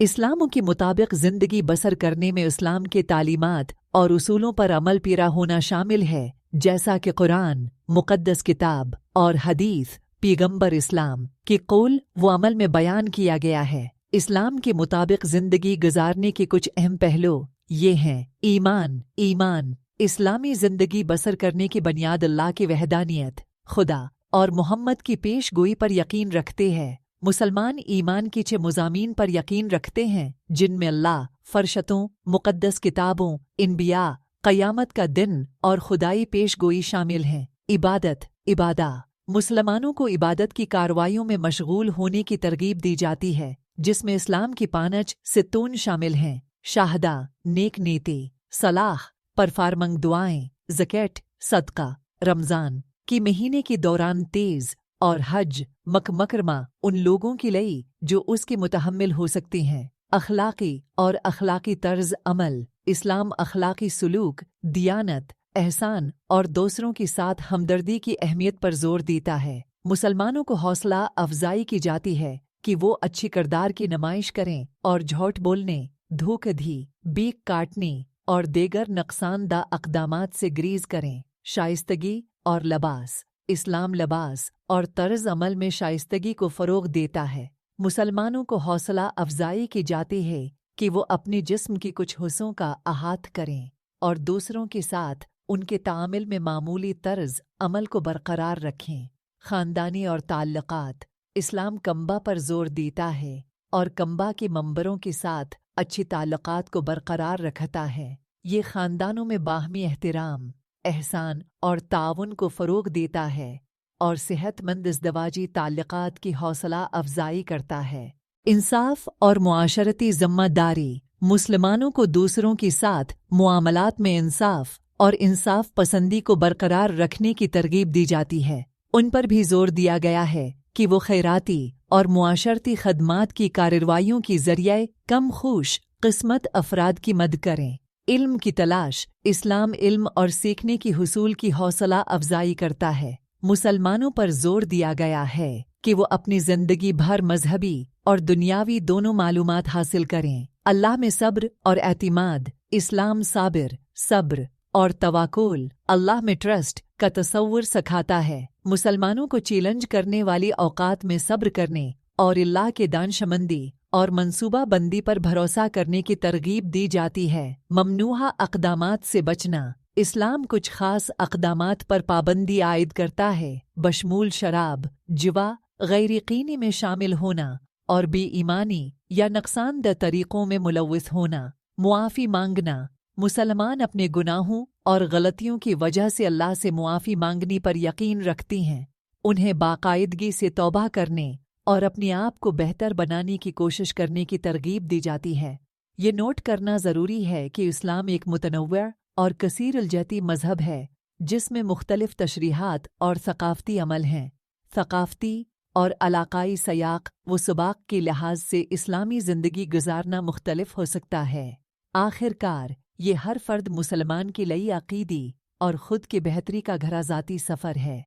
इस्लाम के मुताबिक ज़िंदगी बसर करने में इस्लाम के तालीमात और उसूलों पर अमल पेरा होना शामिल है, जैसा कि कुरान, मुक़द्दस किताब और हदीस पैगंबर इस्लाम के कौल व अमल में बयान किया गया है। इस्लाम के मुताबिक ज़िंदगी गुजारने के कुछ अहम पहलू ये हैं। ईमान इस्लामी ज़िंदगी बसर करने की बुनियाद अल्लाह की वहदानियत, खुदा और मोहम्मद की पेशगोई पर यकीन रखते हैं। मुसलमान ईमान की 6 मुज़ामीन पर यकीन रखते हैं, जिनमें अल्लाह, फरिश्तों, मुक़द्दस किताबों, इंबिया, क़यामत का दिन और खुदाई पेशगोई शामिल हैं। इबादा मुसलमानों को इबादत की कार्रवाइयों में मशगूल होने की तरगीब दी जाती है, जिसमें इस्लाम की 5 सितून शामिल हैं। शाहदा, नेक नीति, सलाह, परफारमंग दुआएं, ज़कात, सदका, रमज़ान की महीने के दौरान तेज़ और हज मकरमा उन लोगों की लई जो उसके मुतहम्मिल हो सकती हैं। अखलाकी तर्ज अमल इस्लाम अखलाकी सुलूक, दियानत, एहसान और दूसरों के साथ हमदर्दी की अहमियत पर जोर देता है। मुसलमानों को हौसला अफजाई की जाती है कि वो अच्छी किरदार की नुमाइश करें और झूठ बोलने, धोखेधड़ी, बीक काटने और देगर नुकसानदा अक़दामात से ग्रीज करें। शाइस्तगी और लिबास इस्लाम लिबास और तर्ज अमल में शाइस्तगी को फ़रोग़ देता है। मुसलमानों को हौसला अफजाई की जाती है कि वो अपने जिस्म की कुछ हिस्सों का अहात करें और दूसरों के साथ उनके तामिल में मामूली तर्ज अमल को बरकरार रखें। ख़ानदानी और ताल्लुकात इस्लाम कम्बा पर जोर देता है और कम्बा के मंबरों के साथ अच्छी ताल्लुकात को बरकरार रखता है। ये ख़ानदानों में बाहमी एहतराम, एहसान और ताउन को फ़रोग़ देता है और सेहतमंद इज़दवाजी ताल्लुकात की हौसला अफजाई करता है। इंसाफ और मुआशरती ज़िम्मेदारी मुसलमानों को दूसरों के साथ मुआमलात में इंसाफ और इंसाफ पसंदी को बरकरार रखने की तरगीब दी जाती है। उन पर भी जोर दिया गया है कि वो खैराती और मुआशरती खदमात की कार्रवाइयों की ज़रिए कम खुश किस्मत अफराद की मदद करें। इल्म की तलाश इस्लाम इल्म और सीखने की हुसूल की हौसला अफजाई करता है। मुसलमानों पर जोर दिया गया है कि वो अपनी ज़िंदगी भर मजहबी और दुनियावी दोनों मालूमात हासिल करें। अल्लाह में सब्र और एतिमाद इस्लाम सब्र और तवाकुल अल्लाह में ट्रस्ट का तसव्वुर सिखाता है। मुसलमानों को चैलेंज करने वाली औकात में सब्र करने और अल्लाह के दानशमंदी और मंसूबा बंदी पर भरोसा करने की तरगीब दी जाती है। ममनूहा अक़दामात से बचना इस्लाम कुछ खास अक़दामात पर पाबंदी आयद करता है, बशमूल शराब, जुआ, गैर-यकीनी में शामिल होना और बेईमानी या नुकसानदेह तरीक़ों में मुलव्वस होना। मुआफ़ी मांगना मुसलमान अपने गुनाहों और गलतियों की वजह से अल्लाह से मुआफ़ी मांगने पर यकीन रखती हैं। उन्हें बाकायदगी से तौबा करने और अपने आप को बेहतर बनाने की कोशिश करने की तरगीब दी जाती है। ये नोट करना ज़रूरी है कि इस्लाम एक मुतनव्वि और कसीर अलजहती मज़हब है, जिसमें मुख्तलिफ तशरीहात और सक़ाफ़ती अमल हैं। सक़ाफ़ती और अलाक़ाई सयाक़ व सुबाक़ के लिहाज से इस्लामी ज़िंदगी गुजारना मुख्तलिफ हो सकता है। आखिरकार ये हर फ़र्द मुसलमान के लिए अक़ीदी और ख़ुद की बेहतरी का घरा ज़ाती सफ़र है।